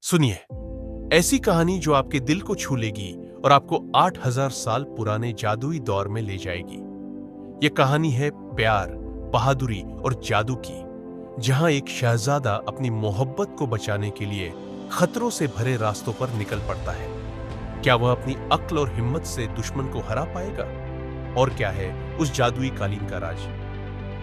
सुनिए, ऐसी कहानी जो आपके दिल को छू लेगी और आपको 8000 साल पुराने जादुई दौर में ले जाएगी। यह कहानी है प्यार, बहादुरी और जादू की, जहां एक शहजादा अपनी मोहब्बत को बचाने के लिए खतरों से भरे रास्तों पर निकल पड़ता है। क्या वह अपनी अक्ल और हिम्मत से दुश्मन को हरा पाएगा? और क्या है उस जादुई कालीन का राज?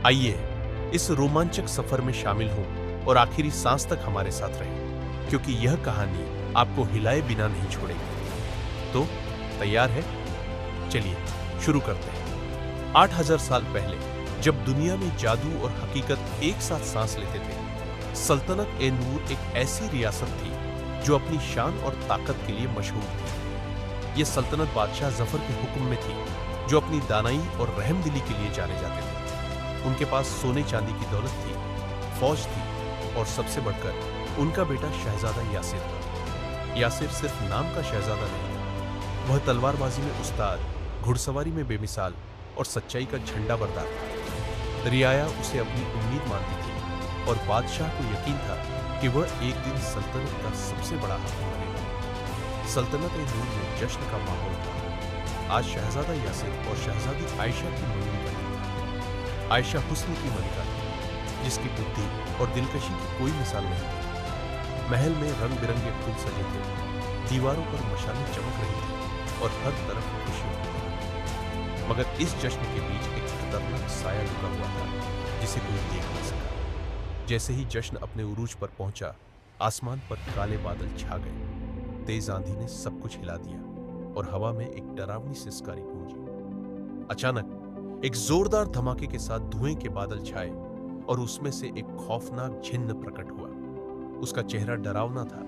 आइए इस रोमांचक सफर में शामिल हों और आखिरी सांस तक हमारे साथ रहें, क्योंकि यह कहानी आपको हिलाए बिना नहीं छोड़ेगी। तो तैयार है? चलिए शुरू करते हैं। 8000 साल पहले, जब दुनिया में जादू और हकीकत एक साथ सांस लेते थे, सल्तनत ए नूर एक ऐसी रियासत थी जो अपनी शान और ताकत के लिए मशहूर थी। यह सल्तनत बादशाह जफर के हुक्म में थी, जो अपनी दानाई और रहमदिली के लिए जाने जाते थे। उनके पास सोने चांदी की दौलत थी, फौज थी और सबसे बढ़कर उनका बेटा शहजादा यासिर था। यासिर सिर्फ नाम का शहजादा नहीं था, वह तलवारबाजी में उस्ताद, घुड़सवारी में बेमिसाल और सच्चाई का झंडा बरदार था। रियाया उसे अपनी उम्मीद मानती थी और बादशाह को यकीन था कि वह एक दिन सल्तनत का सबसे बड़ा हाकिम बनेगा। सल्तनत ए नूर में जश्न का माहौल था। आज शहजादा यासिर और शहजादी आयशा की मंगनी बनी। आयशा हुस्न की मलिका थी, जिसकी बुद्धि और दिलकशी की कोई मिसाल नहीं थी। महल में रंग बिरंगे फूल सजे थे, दीवारों पर मशालें चमक रही थी और हर तरफ खुशियां थी। मगर इस जश्न के बीच एक खतरनाक साया लुका हुआ था, जिसे कोई देख नहीं सका। जैसे ही जश्न अपने उरूज पर पहुंचा, आसमान पर काले बादल छा गए। तेज आंधी ने सब कुछ हिला दिया और हवा में एक डरावनी सिसकारी गूंजी। अचानक एक जोरदार धमाके के साथ धुएं के बादल छाए और उसमें से एक खौफनाक जिन्न प्रकट हुआ। उसका चेहरा डरावना था,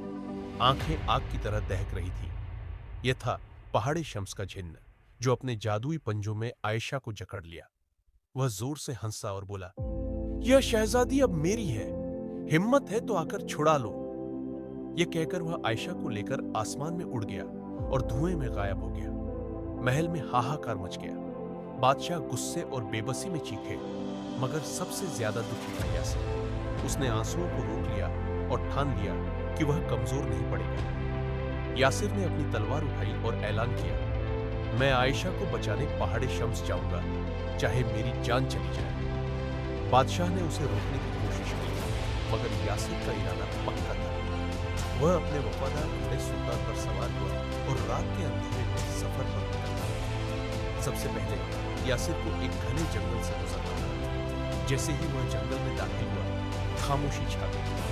आंखें आग की तरह दहक रही थी। यह था पहाड़े शम्स का जिन्न, जो अपने जादुई पंजों में आयशा को जकड़ लिया। वह जोर से हंसा और बोला, यह शहजादी अब मेरी है, हिम्मत है तो आकर छुड़ा लो। यह कहकर वह आयशा को लेकर आसमान में उड़ गया और धुएं में गायब हो गया। महल में हाहाकार मच गया। बादशाह गुस्से और बेबसी में चीखे, मगर सबसे ज्यादा दुखी था यासिर। उसने आंसुओं को रोक लिया और ठान लिया कि वह कमजोर नहीं पड़ेगा। यासिर ने अपनी तलवार उठाई और ऐलान किया, मैं आयशा को बचाने पहाड़े शम्स जाऊंगा, चाहे मेरी जान चली जाए। बादशाह ने उसे रोकने की कोशिश की, मगर यासिर का इरादा पक्का था। वह अपने वफादार घोड़े सुल्तान पर सवार हुआ और रात के अंधेरे में सफर पर निकला। सबसे पहले यासिर को एक घने जंगल से गुजरना था। जैसे ही वह जंगल में दाखिल हुआ, खामोशी छा गई।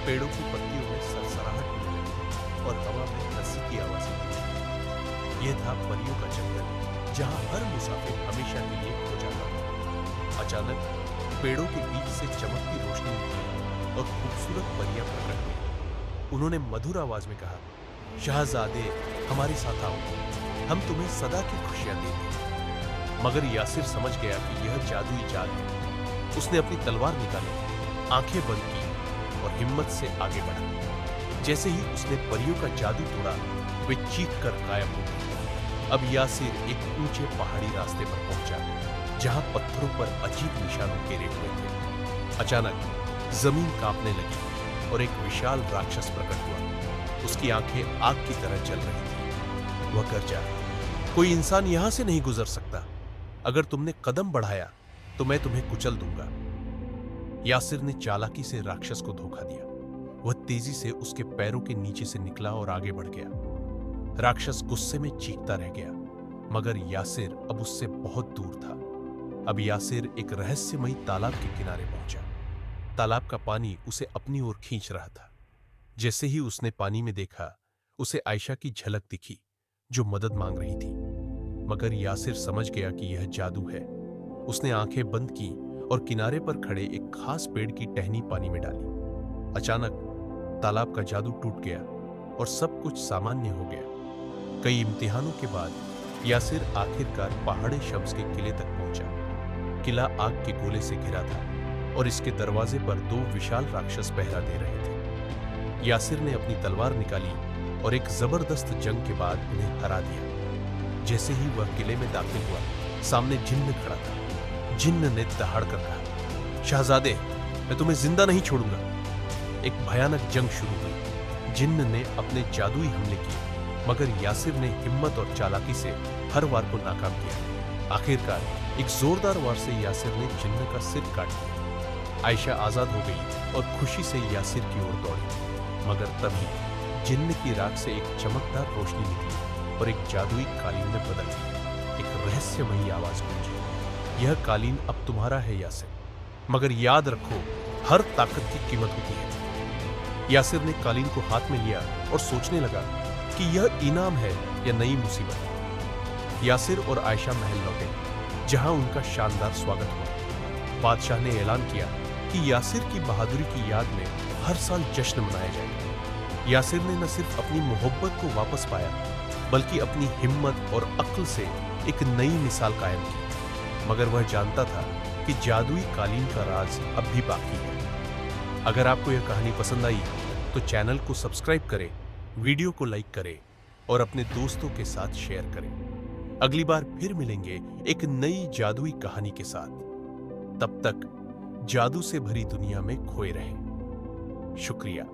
पेड़ों की पत्तियों में सरसराहट होने लगी और हवा में हंसी की आवाजें गूंजी। यह था परियों का जंगल, जहां हर मुसाफिर हमेशा के लिए खो जाता था। अचानक पेड़ों के बीच से चमकती रोशनी निकली और खूबसूरत परियां प्रकट हुई। उन्होंने मधुर आवाज में कहा, शहजादे हमारे साथ आओ, हम तुम्हें सदा की खुशियां देंगे। मगर यासिर समझ गया कि यह जादुई जाल है। उसने अपनी तलवार निकाली, आंखें बंद की और हिम्मत से आगे बढ़ा। जैसे ही उसने परियों का जादू तोड़ा, वे चीख कर गायब हो गए। अब यासिर एक ऊंचे पहाड़ी रास्ते पर पहुंचा, जहां पत्थरों पर अजीब निशान उकेरे हुए थे। अचानक जमीन कांपने लगी और एक विशाल राक्षस प्रकट हुआ। उसकी आंखें आग की तरह जल रही थी। वह गरजा, कोई इंसान यहां से नहीं गुजर सकता। अगर तुमने कदम बढ़ाया तो मैं तुम्हें कुचल दूंगा। यासिर ने चालाकी से राक्षस को धोखा दिया। वह तेजी से उसके पैरों के नीचे से निकला और आगे बढ़ गया। राक्षस गुस्से में चीखता रह गया, मगर यासिर अब उससे बहुत दूर था। अब यासिर एक रहस्यमयी तालाब के किनारे पहुंचा। तालाब का पानी उसे अपनी ओर खींच रहा था। जैसे ही उसने पानी में देखा, उसे आयशा की झलक दिखी, जो मदद मांग रही थी। मगर यासिर समझ गया कि यह जादू है। उसने आंखें बंद की और किनारे पर खड़े एक खास पेड़ की टहनी पानी में डाली। अचानक तालाब का जादू टूट गया और सब कुछ सामान्य हो गया। कई इम्तिहानों के बाद यासिर आखिरकार पहाड़े शम्स के किले तक पहुंचा। किला आग के गोले से घिरा था और इसके दरवाजे पर दो विशाल राक्षस पहरा दे रहे थे। यासिर ने अपनी तलवार निकाली और एक जबरदस्त जंग के बाद उन्हें हरा दिया। जैसे ही वह किले में दाखिल हुआ, सामने जिन्न खड़ा था। जिन्न ने दहाड़ कर कहा, शहजादे मैं तुम्हें जिंदा नहीं छोड़ूंगा। एक भयानक जंग शुरू हुई। जिन्न ने अपने जादुई हमले किए, मगर यासिर ने हिम्मत और चालाकी से हर वार को नाकाम किया। आखिरकार एक जोरदार वार से यासिर ने जिन्न का सिर काट दिया। आयशा आजाद हो गई और खुशी से यासिर की ओर दौड़ी, मगर तभी जिन्न की राख से एक चमकदार रोशनी निकली और एक जादुई कालीन में बदल गई। एक रहस्यमयी आवाज गूंजी, यह कालीन अब तुम्हारा है यासिर, मगर याद रखो हर ताकत की कीमत होती है। यासिर ने कालीन को हाथ में लिया और सोचने लगा कि यह इनाम है या नई मुसीबत। यासिर और आयशा महल लौटे, जहां उनका शानदार स्वागत हुआ। बादशाह ने ऐलान किया कि यासिर की बहादुरी की याद में हर साल जश्न मनाया जाएगा। यासिर ने न सिर्फ अपनी मोहब्बत को वापस पाया, बल्कि अपनी हिम्मत और अक्ल से एक नई मिसाल कायम की। मगर वह जानता था कि जादुई कालीन का राज अब भी बाकी है। अगर आपको यह कहानी पसंद आई तो चैनल को सब्सक्राइब करें, वीडियो को लाइक करें और अपने दोस्तों के साथ शेयर करें। अगली बार फिर मिलेंगे एक नई जादुई कहानी के साथ। तब तक जादू से भरी दुनिया में खोए रहें। शुक्रिया।